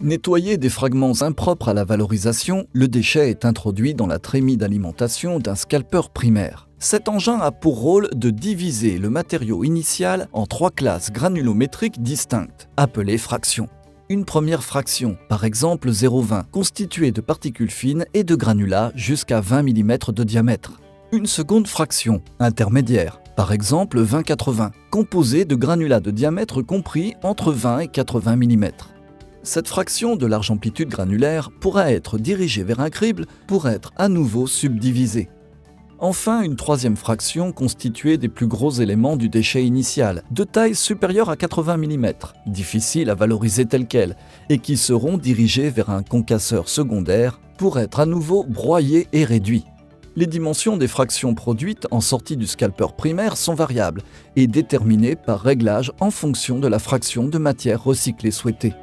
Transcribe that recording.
Nettoyé des fragments impropres à la valorisation, le déchet est introduit dans la trémie d'alimentation d'un scalpeur primaire. Cet engin a pour rôle de diviser le matériau initial en 3 classes granulométriques distinctes, appelées fractions. Une première fraction, par exemple 0,20, constituée de particules fines et de granulats jusqu'à 20 mm de diamètre. Une seconde fraction, intermédiaire, par exemple 20-80, composée de granulats de diamètre compris entre 20 et 80 mm. Cette fraction de large amplitude granulaire pourra être dirigée vers un crible pour être à nouveau subdivisée. Enfin, une troisième fraction constituée des plus gros éléments du déchet initial, de taille supérieure à 80 mm, difficiles à valoriser tels quels, et qui seront dirigés vers un concasseur secondaire pour être à nouveau broyés et réduits. Les dimensions des fractions produites en sortie du scalpeur primaire sont variables et déterminées par réglage en fonction de la fraction de matière recyclée souhaitée.